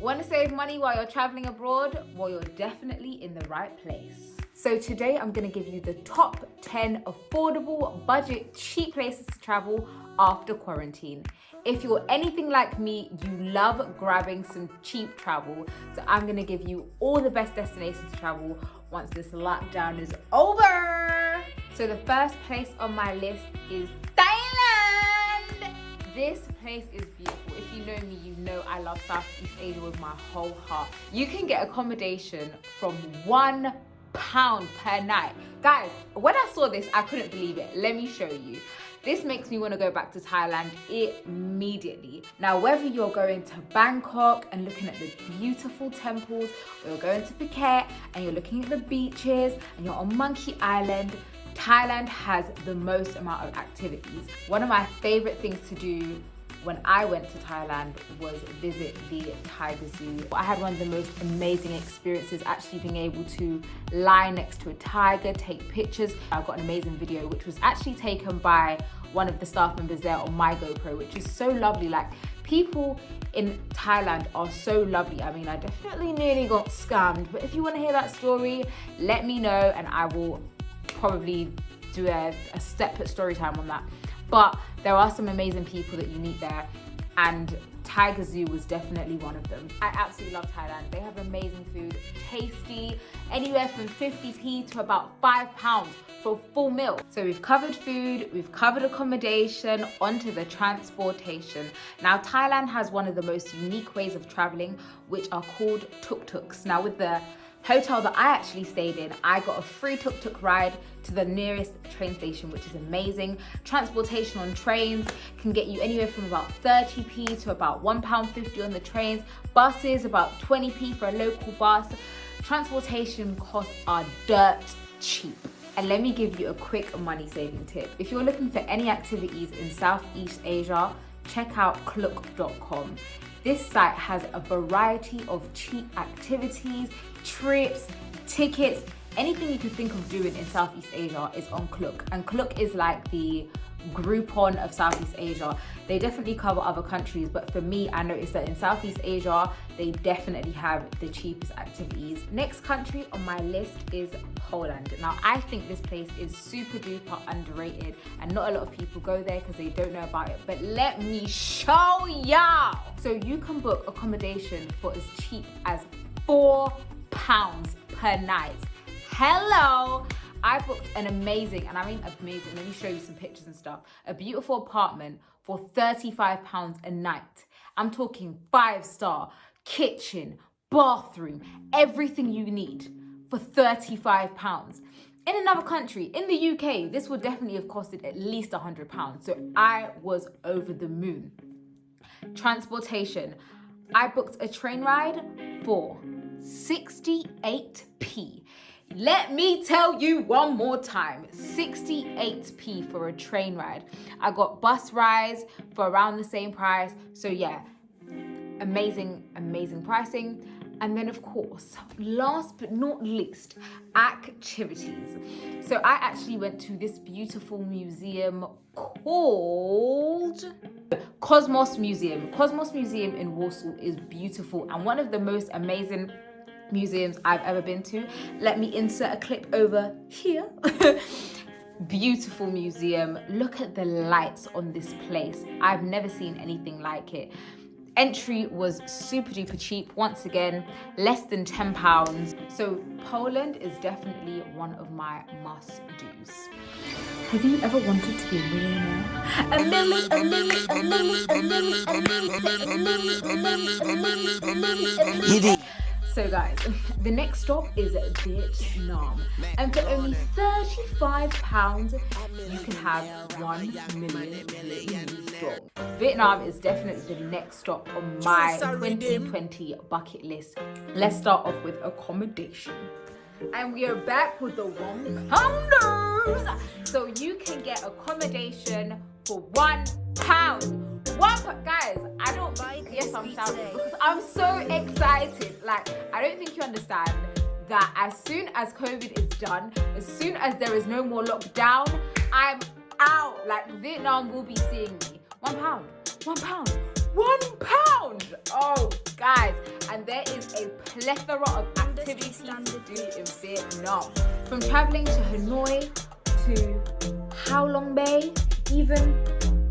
Want to save money while you're traveling abroad? Well, you're definitely in the right place. So today I'm going to give you the top 10 affordable, budget, cheap places to travel after quarantine. If you're anything like me, you love grabbing some cheap travel. So I'm going to give you all the best destinations to travel once this lockdown is over. So the first place on my list is Thailand. This place is beautiful. If you know me, you know I love Southeast Asia with my whole heart. You can get accommodation from £1 per night. Guys, when I saw this, I couldn't believe it. Let me show you. This makes me want to go back to Thailand immediately. Now, whether you're going to Bangkok and looking at the beautiful temples, or you're going to Phuket and you're looking at the beaches and you're on Monkey Island, Thailand has the most amount of activities. One of my favorite things to do when I went to Thailand was visit the tiger zoo. I had one of the most amazing experiences actually being able to lie next to a tiger, take pictures. I got an amazing video which was actually taken by one of the staff members there on my GoPro, which is so lovely. Like, people in Thailand are so lovely. I mean, I definitely nearly got scammed, but if you want to hear that story, let me know and I will probably do a separate story time on that. But there are some amazing people that you meet there, and Tiger Zoo was definitely one of them. I absolutely love Thailand. They have amazing food, tasty, anywhere from 50p to about £5 for a full meal. So we've covered food, we've covered accommodation, onto the transportation. Now, Thailand has one of the most unique ways of traveling, which are called tuk-tuks. Now, with the hotel that I actually stayed in, I got a free tuk-tuk ride to the nearest train station, which is amazing. Transportation on trains can get you anywhere from about 30p to about £1.50 on the trains. Buses, about 20p for a local bus. Transportation costs are dirt cheap. And let me give you a quick money saving tip. If you're looking for any activities in Southeast Asia, check out klook.com. This site has a variety of cheap activities, trips, tickets, anything you could think of doing in Southeast Asia is on Klook. And Klook is like the Groupon of Southeast Asia. They definitely cover other countries, but for me, I noticed that in Southeast Asia, they definitely have the cheapest activities. Next country on my list is Poland. Now, I think this place is super duper underrated and not a lot of people go there because they don't know about it, but let me show y'all. So you can book accommodation for as cheap as £4 per night. Hello. I booked an amazing, and I mean amazing, let me show you some pictures and stuff, a beautiful apartment for £35 a night. I'm talking 5-star, kitchen, bathroom, everything you need for £35. In another country, in the UK, this would definitely have costed at least £100. So I was over the moon. Transportation. I booked a train ride for 68p. Let me tell you one more time, 68p for a train ride. I got bus rides for around the same price. So yeah, amazing, amazing pricing. And then of course, last but not least, activities. So I actually went to this beautiful museum called Cosmos Museum. Cosmos Museum in Warsaw is beautiful and one of the most amazing museums I've ever been to. Let me insert a clip over here. Beautiful museum. Look at the lights on this place. I've never seen anything like it. Entry was super duper cheap. Once again, less than £10. So Poland is definitely one of my must-dos. Have you ever wanted to be a millionaire? So guys, the next stop is Vietnam. And for only £35, you can have 1 million Vietnamese dong. Vietnam is definitely the next stop on my 2020 bucket list. Let's start off with accommodation. And we are back with the £1. So you can get accommodation for £1. Guys, I don't think, yes, I'm shouting because I'm so excited. Like, I don't think you understand that as soon as COVID is done, as soon as there is no more lockdown, I'm out. Like, Vietnam will be seeing me. £1, £1, £1. Oh, guys, and there is a plethora of activities to do in Vietnam. From traveling to Hanoi to How Long Bay, even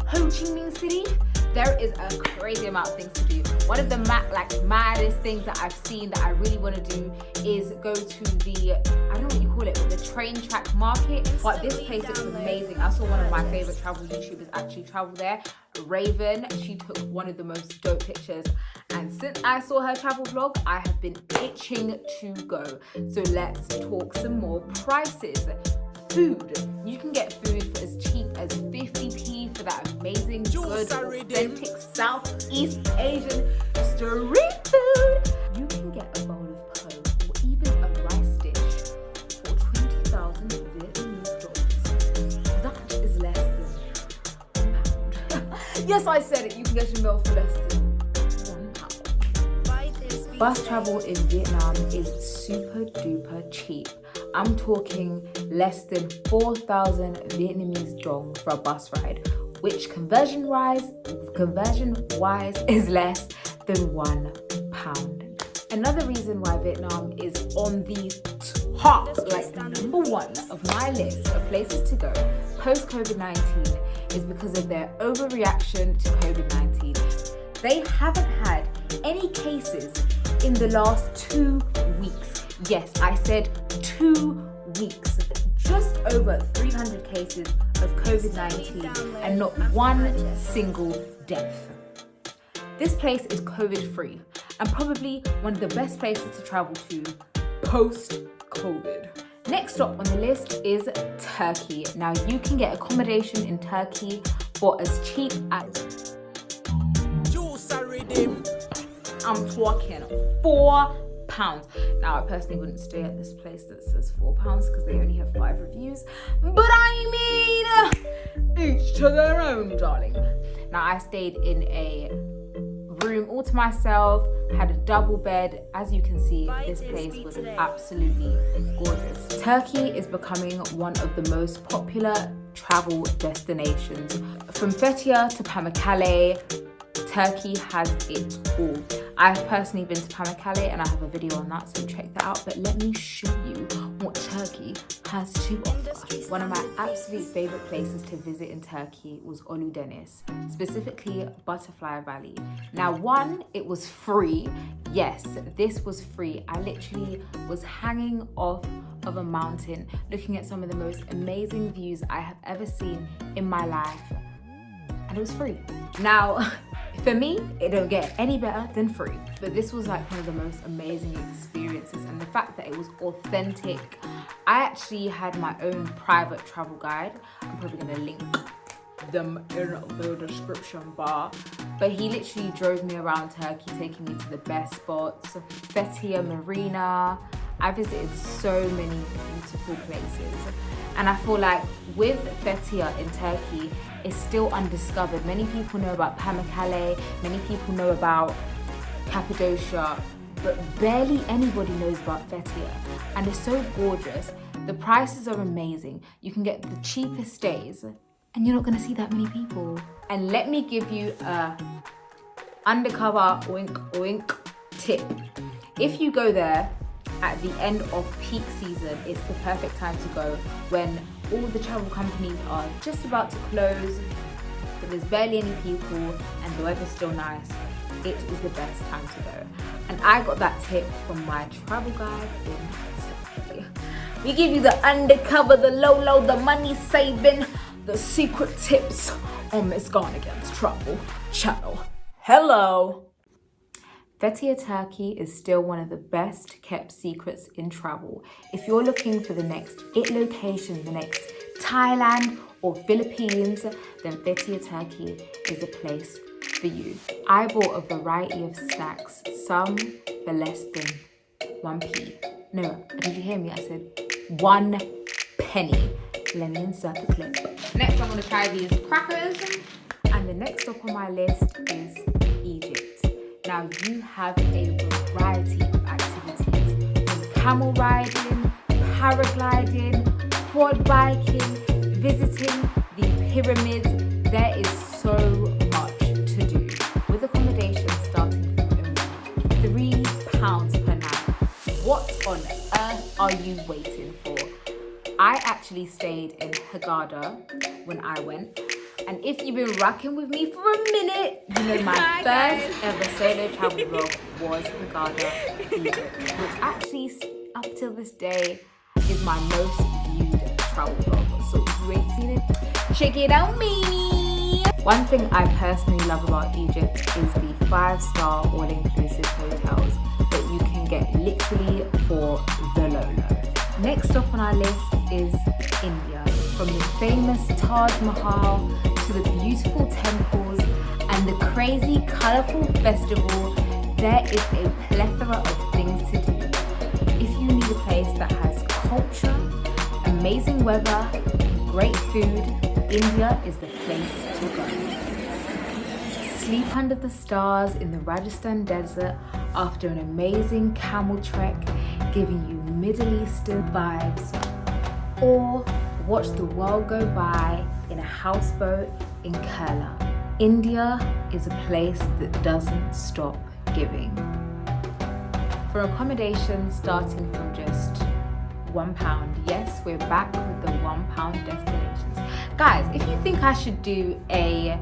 Ho Chi Minh City, there is a crazy amount of things to do. One of the maddest things that I've seen that I really want to do is go to the, I don't know what you call it, but the train track market. But this place looks amazing. I saw one of my favorite travel YouTubers actually travel there, Raven. She took one of the most dope pictures. And since I saw her travel vlog, I have been itching to go. So let's talk some more prices. Food. You can get food for as cheap as 50p for that amazing, good, authentic Southeast Asian street food. You can get a bowl of po or even a rice dish for 20,000 Vietnamese dollars. That is less than £1. Yes, I said it. You can get a meal for less than £1. Bus travel in Vietnam is super duper cheap. I'm talking less than 4,000 Vietnamese dong for a bus ride, which conversion-wise is less than £1. Another reason why Vietnam is on the top, like number one of my list of places to go post-COVID-19 is because of their overreaction to COVID-19. They haven't had any cases in the last 2 weeks. Yes, I said 2 weeks. Just over 300 cases of COVID-19 and not one single death. This place is COVID-free and probably one of the best places to travel to post-COVID. Next up on the list is Turkey. Now you can get accommodation in Turkey for as cheap as I'm talking £4. Now, I personally wouldn't stay at this place that says £4 because they only have 5 reviews. But I mean, each to their own, darling. Now, I stayed in a room all to myself, had a double bed. As you can see, this place was absolutely gorgeous. Turkey is becoming one of the most popular travel destinations. From Fethiye to Pamukkale, Turkey has it all. I've personally been to Pamukkale and I have a video on that, so check that out. But let me show you what Turkey has to offer. One of my absolute favorite places to visit in Turkey was Uludeniz, specifically Butterfly Valley. Now, one, it was free. Yes, this was free. I literally was hanging off of a mountain, looking at some of the most amazing views I have ever seen in my life. And it was free. Now, for me, it don't get any better than free. But this was like one of the most amazing experiences, and the fact that it was authentic. I actually had my own private travel guide. I'm probably gonna link them in the description bar. But he literally drove me around Turkey, taking me to the best spots. Fethiye Marina. I visited so many beautiful places. And I feel like with Fethiye in Turkey, it's still undiscovered. Many people know about Pamukkale, many people know about Cappadocia, but barely anybody knows about Fethiye. And it's so gorgeous. The prices are amazing. You can get the cheapest stays, and you're not gonna see that many people. And let me give you a undercover wink wink tip. If you go there at the end of peak season, it's the perfect time to go, when all the travel companies are just about to close, but there's barely any people and the weather's still nice. It is the best time to go. And I got that tip from my travel guide in Turkey. We give you the undercover, the low, the money saving, the secret tips on Miss Garn Again's travel channel. Hello. Fethiye, Turkey is still one of the best kept secrets in travel. If you're looking for the next it location, the next Thailand or Philippines, then Fethiye, Turkey is a place for you. I bought a variety of snacks, some for less than 1p. No, did you hear me? I said 1 penny. Let me insert the clip. Next, I'm going to try these crackers. And the next stop on my list is Egypt. Now, you have a variety of activities, from camel riding, paragliding, quad biking, visiting the pyramids. There is so much to do. With accommodation £21 per night. What on earth are you waiting for? I actually stayed in Hurghada when I went. And if you've been rocking with me for a minute, you know my first ever solo travel vlog was Hurghada, Egypt, which actually, up till this day, is my most viewed travel vlog. So if you ain't seen it, check it out, me. One thing I personally love about Egypt is the 5-star all-inclusive hotels that you can get literally for the low. Next up on our list is India. From the famous Taj Mahal to the beautiful temples and the crazy colourful festival, there is a plethora of things to do. If you need a place that has culture, amazing weather, great food, India is the place to go. Sleep under the stars in the Rajasthan desert after an amazing camel trek, giving you Middle Eastern vibes, or watch the world go by in a houseboat in Kerala. India is a place that doesn't stop giving. For accommodation starting from just £1, yes, we're back with the £1 destinations. Guys, if you think I should do a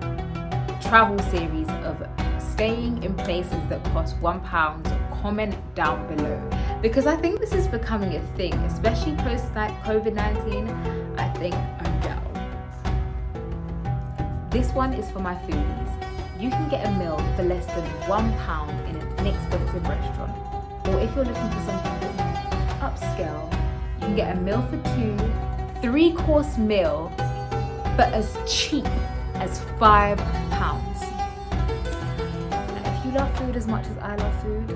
travel series of staying in places that cost £1, comment down below, because I think this is becoming a thing, especially post COVID-19. I think I'm down. This one is for my foodies. You can get a meal for less than £1 in an inexpensive restaurant, or if you're looking for something upscale, you can get a meal for 2, 3-course meal for as cheap as £5. And if you love food as much as I love food,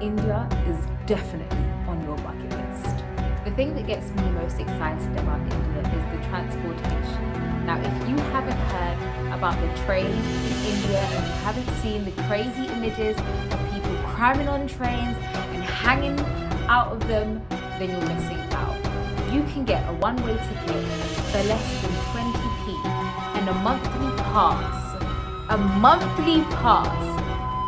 India is definitely on your bucket list. The thing that gets me most excited about India is the transportation. Now, if you haven't heard about the trains in India and you haven't seen the crazy images of people cramming on trains and hanging out of them, then you're missing out. You can get a one-way ticket for less than 20p and a monthly pass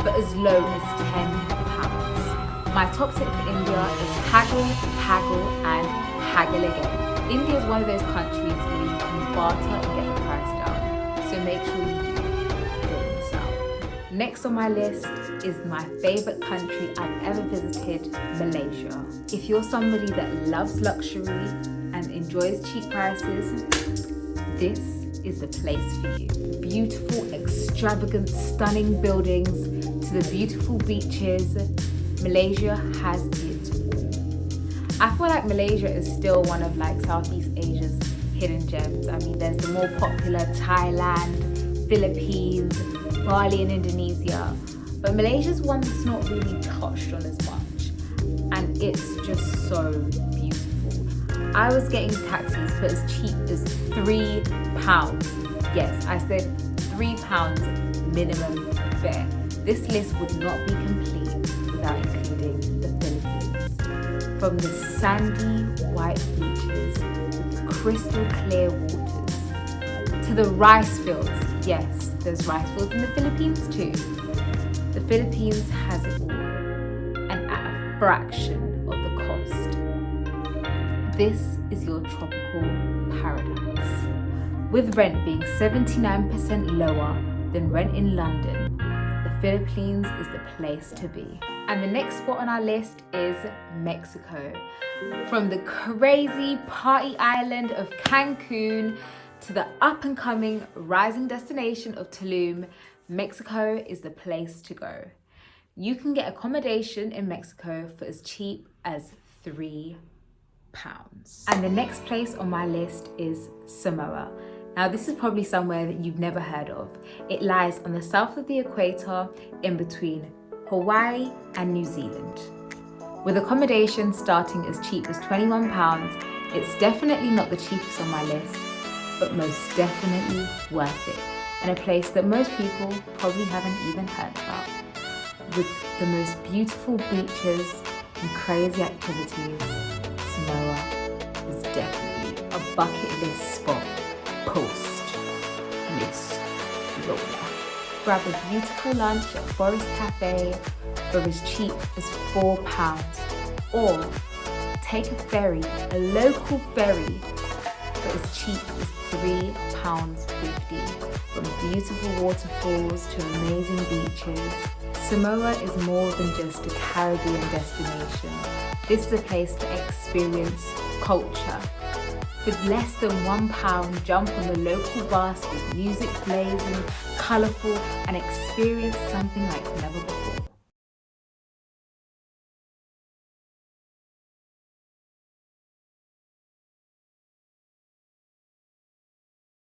for as low as £10. My top tip for India is haggle, haggle, and haggle again. India is one of those countries where you can barter and get the price down. So make sure you do. Don't miss out. Next on my list is my favourite country I've ever visited, Malaysia. If you're somebody that loves luxury and enjoys cheap prices, this is the place for you. Beautiful, extravagant, stunning buildings to the beautiful beaches. Malaysia has it all. I feel like Malaysia is still one of Southeast Asia's hidden gems. I mean, there's the more popular Thailand, Philippines, Bali and Indonesia, but Malaysia's one that's not really touched on as much, and it's just so beautiful. I was getting taxis for as cheap as £3. Yes, I said £3 minimum fare. This list would not be complete without including the Philippines. From the sandy white beaches with crystal clear waters to the rice fields. Yes, there's rice fields in the Philippines too. The Philippines has it all, and at a fraction of the cost. This is your tropical paradise. With rent being 79% lower than rent in London, the Philippines is the place to be. And the next spot on our list is Mexico. From the crazy party island of Cancun to the up-and-coming rising destination of Tulum, Mexico is the place to go. You can get accommodation in Mexico for as cheap as £3. And the next place on my list is Samoa. Now, this is probably somewhere that you've never heard of. It lies on the south of the equator in between Hawaii and New Zealand. With accommodation starting as cheap as £21, it's definitely not the cheapest on my list, but most definitely worth it, and a place that most people probably haven't even heard about. With the most beautiful beaches and crazy activities, Samoa is definitely a bucket list spot post Miss Lola. Grab a beautiful lunch at Forest Cafe for as cheap as £4, or take a ferry, a local ferry, for as cheap as £3.50. From beautiful waterfalls to amazing beaches, Samoa is more than just a Caribbean destination. This is a place to experience culture. For less than £1, jump on the local bus with music blazing, colourful, and experience something like never before.